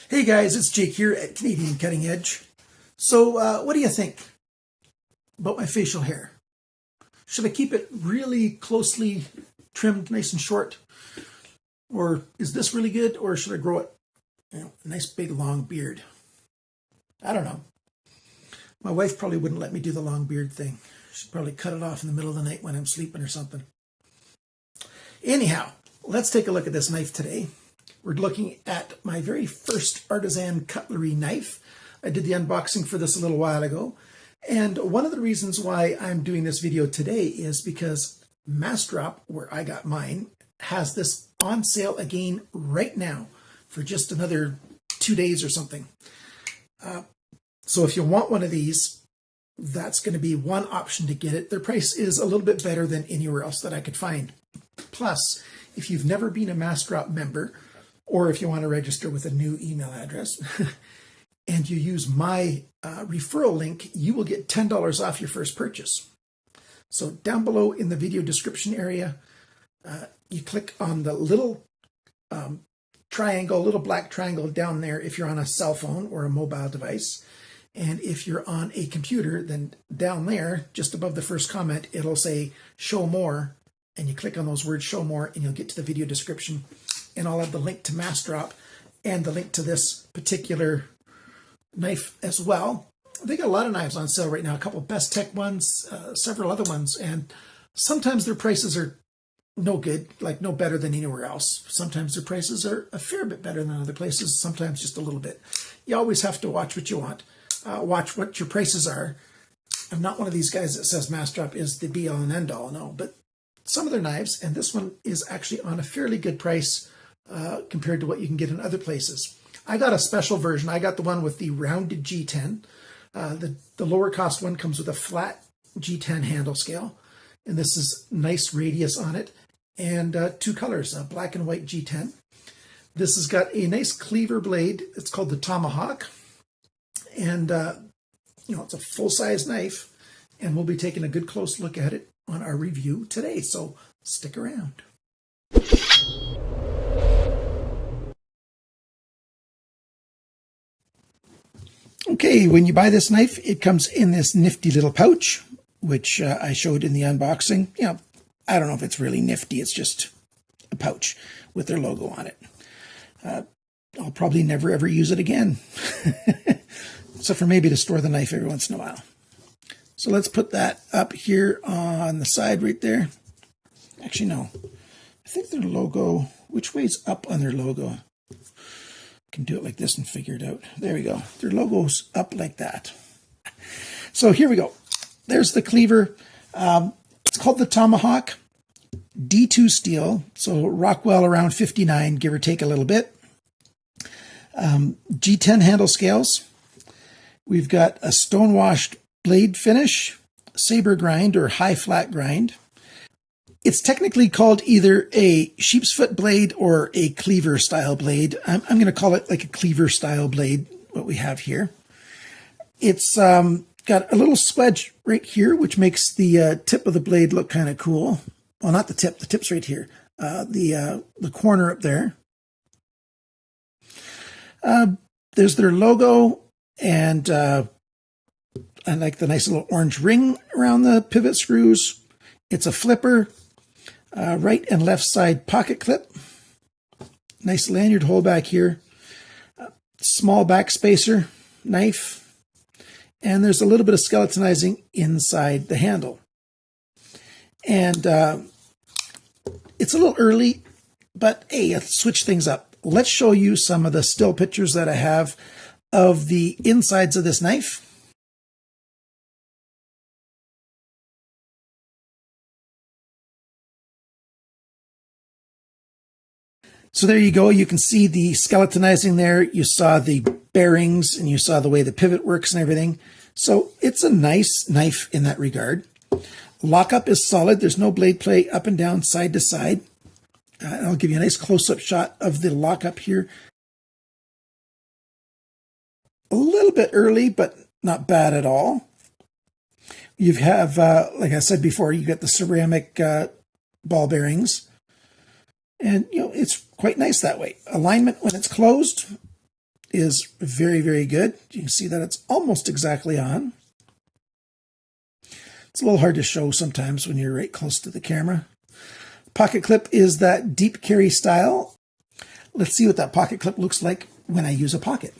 Hey guys, it's Jake here at Canadian Cutting Edge. So what do you think about my facial hair? Should I keep it really closely trimmed, nice and short? Or is this really good? Or should I grow it, a nice big long beard? I don't know. My wife probably wouldn't let me do the long beard thing. She'd probably cut it off in the middle of the night when I'm sleeping or something. Anyhow, let's take a look at this knife today. We're looking at my very first Artisan Cutlery knife. I did the unboxing for this a little while ago. And one of the reasons why I'm doing this video today is because Massdrop, where I got mine, has this on sale again right now for just another 2 days or something. So if you want one of these, that's going to be one option to get it. Their price is a little bit better than anywhere else that I could find. Plus, if you've never been a Massdrop member, or if you want to register with a new email address, and you use my referral link, you will get $10 off your first purchase. So down below in the video description area, you click on the little triangle, little black triangle down there if you're on a cell phone or a mobile device. And if you're on a computer, then down there, just above the first comment, it'll say show more. And you click on those words show more and you'll get to the video description. And I'll have the link to Massdrop and the link to this particular knife as well. They got a lot of knives on sale right now, a couple of Best Tech ones, several other ones. And sometimes their prices are no good, like no better than anywhere else. Sometimes their prices are a fair bit better than other places, sometimes just a little bit. You always have to watch what you want. Watch what your prices are. I'm not one of these guys that says Massdrop is the be all and end all, no, but some of their knives, and this one is actually on a fairly good price compared to what you can get in other places. I got a special version. I got the one with the rounded G10. The lower cost one comes with a flat G10 handle scale, and this is nice radius on it, and two colors, black and white G10. This has got a nice cleaver blade. It's called the Tomahawk, and it's a full-size knife, and we'll be taking a good close look at it on our review today, so stick around. Okay, when you buy this knife, it comes in this nifty little pouch, which I showed in the unboxing. I don't know if it's really nifty. It's just a pouch with their logo on it. I'll probably never ever use it again, except for maybe to store the knife every once in a while. So let's put that up here on the side right there. Actually, no. I think their logo, which way's up on their logo? Can do it like this and figure it out. There we go. Their logo's up like that. So here we go. There's the cleaver. It's called the Tomahawk D2 steel. So Rockwell around 59, give or take a little bit. G10 handle scales. We've got a stone-washed blade finish, saber grind or high flat grind. It's technically called either a sheep's foot blade or a cleaver style blade. I'm going to call it like a cleaver style blade, what we have here. It's got a little swedge right here, which makes the tip of the blade look kind of cool. Well, not the tip's right here. The corner up there. There's their logo, and I like the nice little orange ring around the pivot screws. It's a flipper. Right and left side pocket clip. Nice lanyard hole back here. Small back spacer knife. And there's a little bit of skeletonizing inside the handle. And it's a little early, but hey, let's switch things up. Let's show you some of the still pictures that I have of the insides of this knife. So there you go. You can see the skeletonizing there. You saw the bearings and you saw the way the pivot works and everything. So it's a nice knife in that regard. Lockup is solid. There's no blade play up and down, side to side. I'll give you a nice close-up shot of the lockup here. A little bit early, but not bad at all. You have, like I said before, you get the ceramic ball bearings. And, it's quite nice that way. Alignment when it's closed is very, very good. You can see that it's almost exactly on. It's a little hard to show sometimes when you're right close to the camera. Pocket clip is that deep carry style. Let's see what that pocket clip looks like when I use a pocket.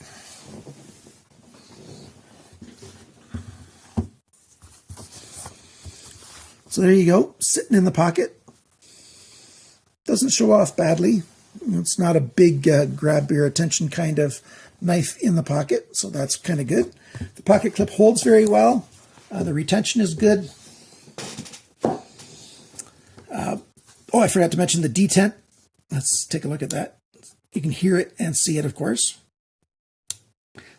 So there you go, sitting in the pocket. Doesn't show off badly. It's not a big grab your attention kind of knife in the pocket, so that's kind of good. The pocket clip holds very well. The retention is good. Oh, I forgot to mention the detent. Let's take a look at that. You can hear it and see it, of course.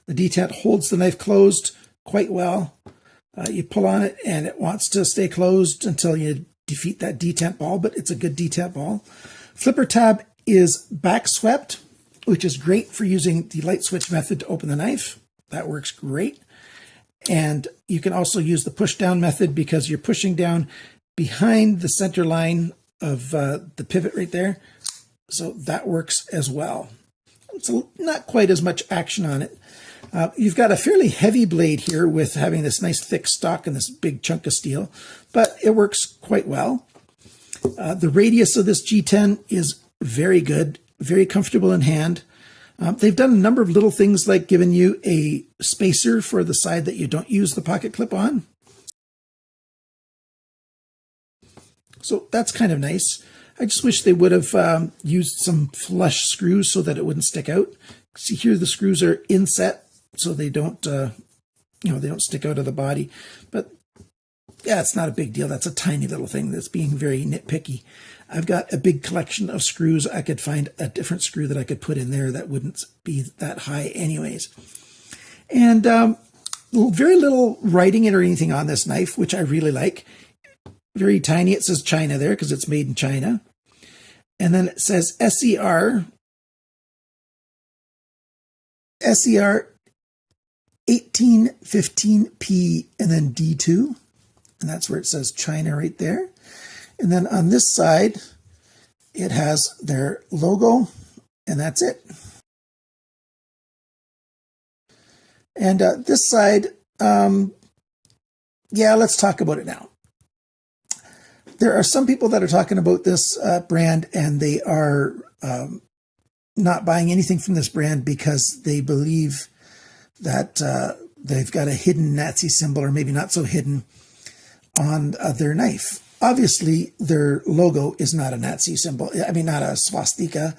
The detent holds the knife closed quite well. You pull on it and it wants to stay closed until you defeat that detent ball, but it's a good detent ball. Flipper tab is back swept, which is great for using the light switch method to open the knife. That works great. And you can also use the push down method because you're pushing down behind the center line of the pivot right there. So that works as well. It's not quite as much action on it. You've got a fairly heavy blade here with having this nice thick stock and this big chunk of steel, but it works quite well. The radius of this G10 is very good, very comfortable in hand. They've done a number of little things like giving you a spacer for the side that you don't use the pocket clip on. So that's kind of nice. I just wish they would have used some flush screws so that it wouldn't stick out. See here, the screws are inset so they don't, they don't stick out of the body. But yeah, it's not a big deal. That's a tiny little thing that's being very nitpicky. I've got a big collection of screws. I could find a different screw that I could put in there that wouldn't be that high anyways. And very little writing or anything on this knife, which I really like. Very tiny. It says China there because it's made in China. And then it says SER 1815P and then D2. And that's where it says China right there. And then on this side, it has their logo, and that's it. And this side, yeah, let's talk about it now. There are some people that are talking about this brand, and they are not buying anything from this brand because they believe that they've got a hidden Nazi symbol, or maybe not so hidden, on their knife. Obviously, their logo is not a Nazi symbol. I mean, not a swastika.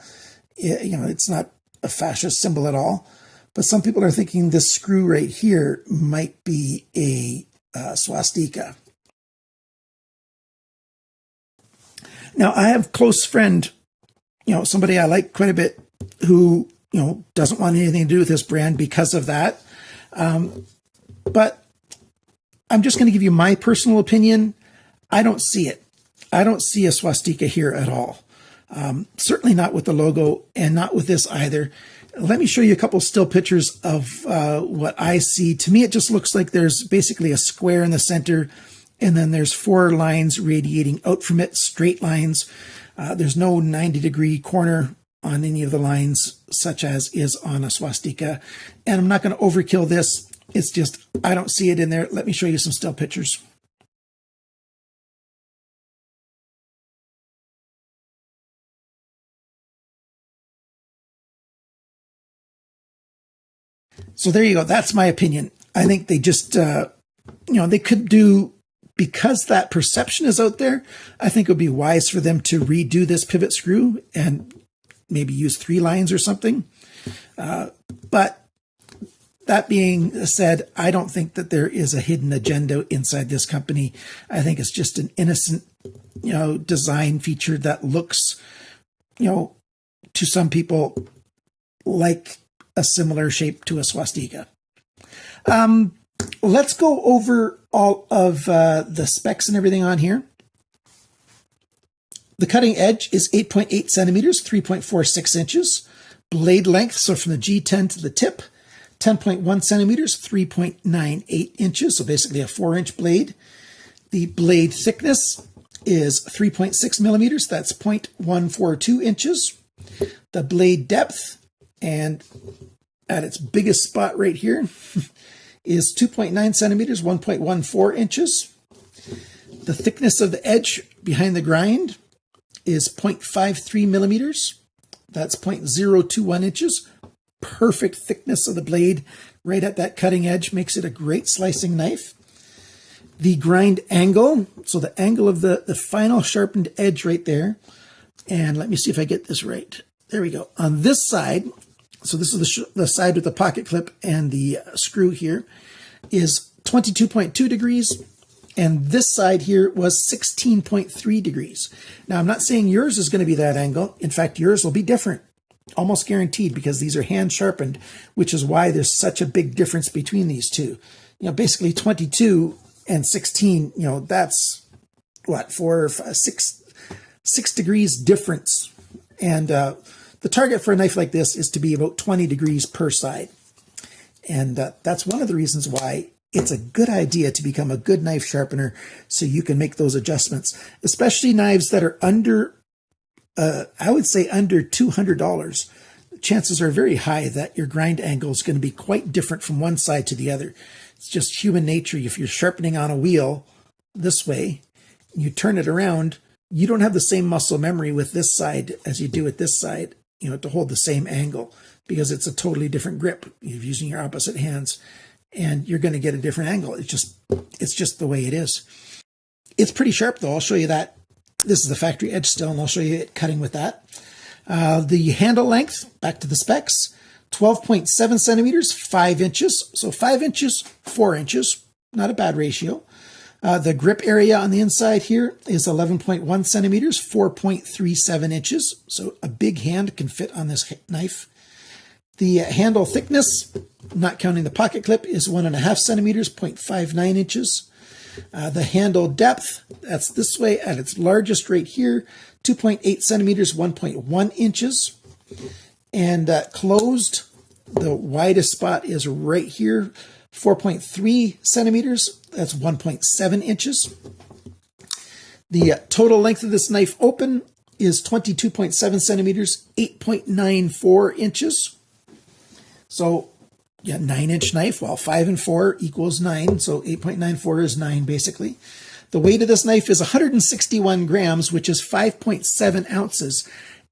It's not a fascist symbol at all. But some people are thinking this screw right here might be a swastika. Now, I have a close friend, somebody I like quite a bit, who, doesn't want anything to do with this brand because of that. But I'm just going to give you my personal opinion. I don't see it. I don't see a swastika here at all. Certainly not with the logo and not with this either. Let me show you a couple still pictures of what I see. To me, it just looks like there's basically a square in the center, and then there's 4 lines radiating out from it, straight lines. There's no 90-degree corner on any of the lines, such as is on a swastika. And I'm not going to overkill this. It's just, I don't see it in there. Let me show you some still pictures. So there you go. That's my opinion. I think they just, they could do, because that perception is out there, I think it would be wise for them to redo this pivot screw and maybe use 3 lines or something. But that being said, I don't think that there is a hidden agenda inside this company. I think it's just an innocent, design feature that looks, to some people like a similar shape to a swastika. Let's go over all of the specs and everything on here. The cutting edge is 8.8 centimeters, 3.46 inches. Blade length, so from the G10 to the tip, 10.1 centimeters, 3.98 inches, so basically a 4-inch blade. The blade thickness is 3.6 millimeters, that's 0.142 inches. The blade depth, and at its biggest spot right here is 2.9 centimeters, 1.14 inches. The thickness of the edge behind the grind is 0.53 millimeters. That's 0.021 inches. Perfect thickness of the blade right at that cutting edge makes it a great slicing knife. The grind angle, so the angle of the final sharpened edge right there, and let me see if I get this right. There we go. On this side, so this is the side with the pocket clip and the screw here, is 22.2 degrees, and this side here was 16.3 degrees. Now, I'm not saying yours is going to be that angle. In fact, yours will be different, almost guaranteed, because these are hand sharpened, which is why there's such a big difference between these two. You know, basically 22 and 16, you know, that's what, 6 degrees difference. And the target for a knife like this is to be about 20 degrees per side. And that's one of the reasons why it's a good idea to become a good knife sharpener, so you can make those adjustments, especially knives that are under, I would say under $200. Chances are very high that your grind angle is going to be quite different from one side to the other. It's just human nature. If you're sharpening on a wheel this way, you turn it around, you don't have the same muscle memory with this side as you do with this side, you know, to hold the same angle, because it's a totally different grip. You're using your opposite hands, and you're going to get a different angle. It's just the way it is. It's pretty sharp, though. I'll show you that. This is the factory edge still, and I'll show you it cutting with that. The handle length, back to the specs, 12.7 centimeters, 5 inches. So 5 inches, 4 inches, not a bad ratio. The grip area on the inside here is 11.1 centimeters, 4.37 inches. So a big hand can fit on this knife. The handle thickness, not counting the pocket clip, is 1.5 centimeters, 0.59 inches. The handle depth, that's this way at its largest right here, 2.8 centimeters, 1.1 inches. And closed, the widest spot is right here, 4.3 centimeters, that's 1.7 inches. The total length of this knife open is 22.7 centimeters, 8.94 inches. So, yeah, 9-inch knife. Well, 5 and 4 equals 9, so 8.94 is 9, basically. The weight of this knife is 161 grams, which is 5.7 ounces.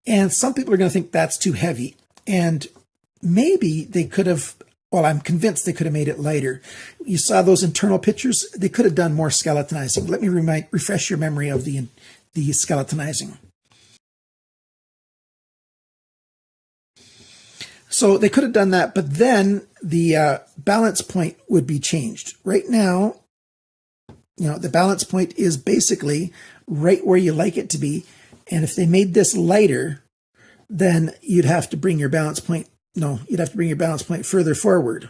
And some people are going to think that's too heavy. And maybe they could have, well, I'm convinced they could have made it lighter. You saw those internal pictures. They could have done more skeletonizing. Let me refresh your memory of the skeletonizing. So they could have done that, but then the balance point would be changed. Right now, you know, the balance point is basically right where you like it to be. And if they made this lighter, then you'd have to bring your balance point, you'd have to bring your balance point further forward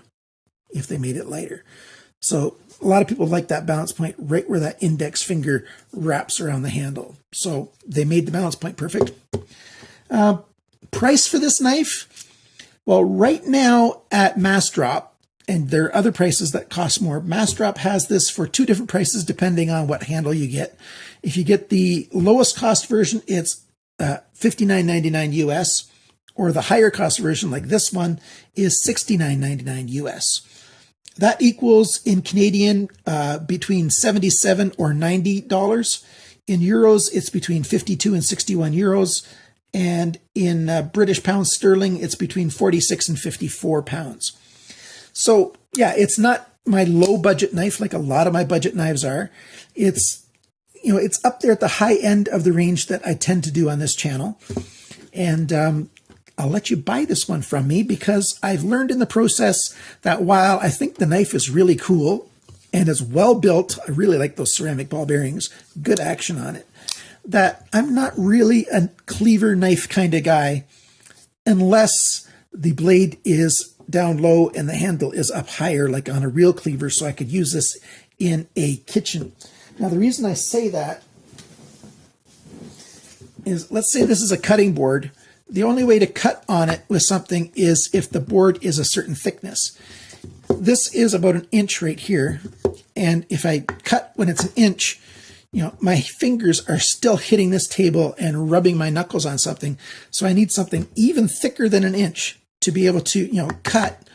if they made it lighter. So a lot of people like that balance point right where that index finger wraps around the handle. So they made the balance point perfect. Price for this knife? Well, right now at Massdrop, and there are other prices that cost more, Massdrop has this for 2 different prices depending on what handle you get. If you get the lowest cost version, it's $59.99 US, or the higher cost version like this one is $69.99 US. That equals in Canadian between $77 or $90. In euros, it's between 52 and 61 euros. And in British pounds sterling, it's between 46 and 54 pounds. So yeah, it's not my low budget knife like a lot of my budget knives are. It's, you know, it's up there at the high end of the range that I tend to do on this channel. And I'll let you buy this one from me because I've learned in the process that while I think the knife is really cool and is well built, I really like those ceramic ball bearings, good action on it, that I'm not really a cleaver knife kind of guy unless the blade is down low and the handle is up higher, like on a real cleaver, so I could use this in a kitchen. Now, the reason I say that is, let's say this is a cutting board. The only way to cut on it with something is if the board is a certain thickness. This is about 1 inch right here, and if I cut when it's 1 inch, you know, my fingers are still hitting this table and rubbing my knuckles on something. So I need something even thicker than 1 inch to be able to, cut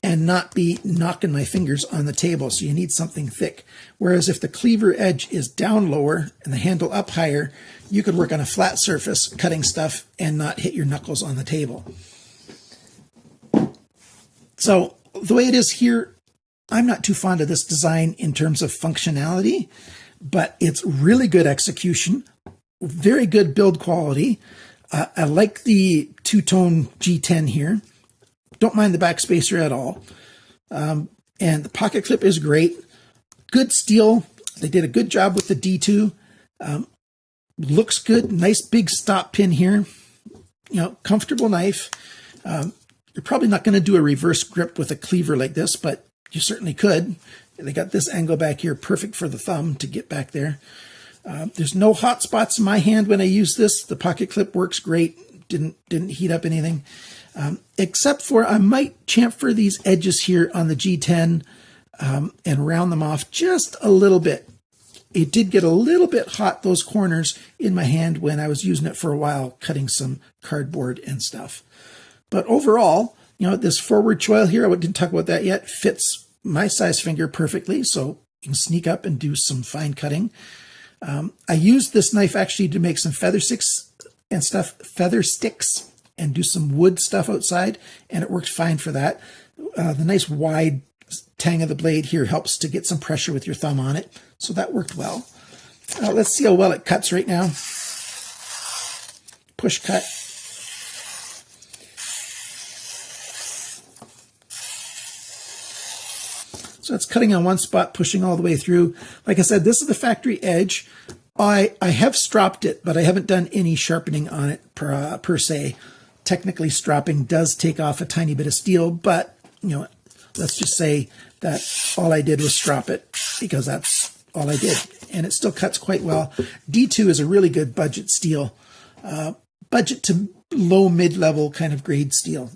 and not be knocking my fingers on the table. So you need something thick. Whereas if the cleaver edge is down lower and the handle up higher, you could work on a flat surface cutting stuff and not hit your knuckles on the table. So the way it is here, I'm not too fond of this design in terms of functionality, but it's really good execution, very good build quality. I like the two-tone G10 here. Don't mind the backspacer at all. And the pocket clip is great. Good steel. They did a good job with the D2. Looks good. Nice big stop pin here. Comfortable knife. You're probably not going to do a reverse grip with a cleaver like this, but you certainly could. They got this angle back here, perfect for the thumb to get back there. There's no hot spots in my hand when I use this. The pocket clip works great. Didn't heat up anything. Except for I might chamfer these edges here on the G10 and round them off just a little bit. It did get a little bit hot, those corners in my hand when I was using it for a while, cutting some cardboard and stuff. But overall, this forward choil here, I didn't talk about that yet, fits my size finger perfectly, so you can sneak up and do some fine cutting. I used this knife actually to make some feather sticks and do some wood stuff outside, and it worked fine for that. The nice wide tang of the blade here helps to get some pressure with your thumb on it, so that worked well. Let's see how well it cuts right now. Push cut. So it's cutting on one spot, pushing all the way through. Like I said, this is the factory edge. I have stropped it, but I haven't done any sharpening on it per se. Technically, stropping does take off a tiny bit of steel, but let's just say that all I did was strop it because that's all I did, and it still cuts quite well. D2 is a really good budget steel, budget to low mid-level kind of grade steel.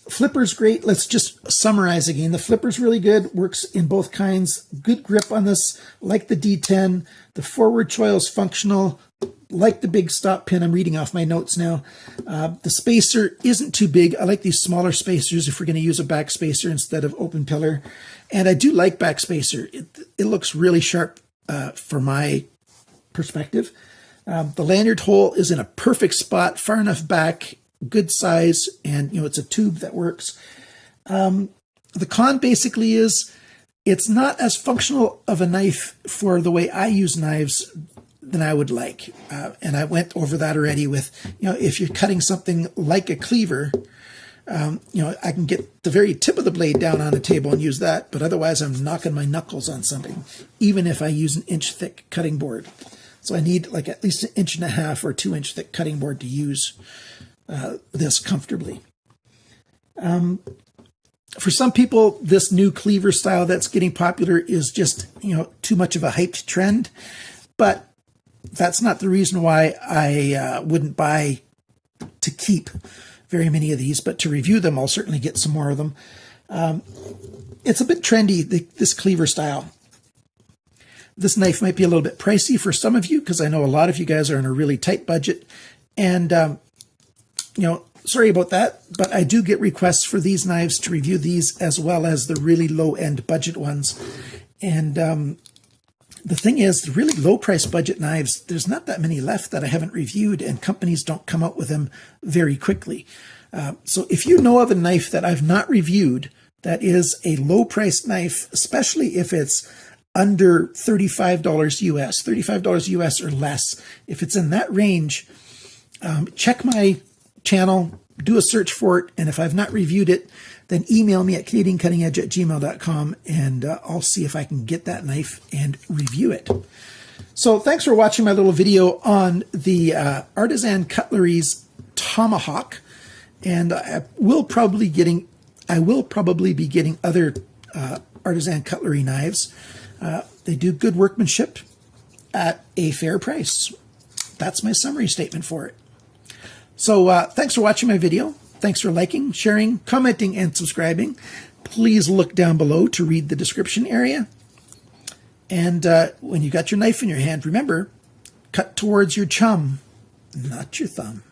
Flipper's great. Let's just summarize again. The flipper's really good, works in both kinds. Good grip on this, like the D10. The forward choil is functional, like the big stop pin. I'm reading off my notes now. The spacer isn't too big. I like these smaller spacers if we're going to use a back spacer instead of open pillar. And I do like back spacer. It looks really sharp for my perspective. The lanyard hole is in a perfect spot, far enough back, good size, and it's a tube that works. The con basically is it's not as functional of a knife for the way I use knives than I would like. And I went over that already with, if you're cutting something like a cleaver, I can get the very tip of the blade down on the table and use that, but otherwise I'm knocking my knuckles on something, even if I use an inch thick cutting board. So I need like at least 1.5 inch or 2 inch thick cutting board to use this comfortably. For some people, this new cleaver style that's getting popular is just, too much of a hyped trend, but that's not the reason why I wouldn't buy to keep very many of these, but to review them, I'll certainly get some more of them. It's a bit trendy, this cleaver style. This knife might be a little bit pricey for some of you, because I know a lot of you guys are in a really tight budget, and sorry about that, but I do get requests for these knives to review these as well as the really low-end budget ones. And the thing is, the really low-price budget knives, there's not that many left that I haven't reviewed, and companies don't come out with them very quickly. So if you know of a knife that I've not reviewed that is a low-priced knife, especially if it's under $35 US, $35 US or less, if it's in that range, check my channel, do a search for it, and if I've not reviewed it, then email me at canadiancuttingedge@gmail.com, and I'll see if I can get that knife and review it. So thanks for watching my little video on the Artisan Cutlery's Tomahawk, and I will probably be getting other Artisan Cutlery knives. They do good workmanship at a fair price. That's my summary statement for it. So thanks for watching my video. Thanks for liking, sharing, commenting, and subscribing. Please look down below to read the description area. And when you got your knife in your hand, remember, cut towards your chum, not your thumb.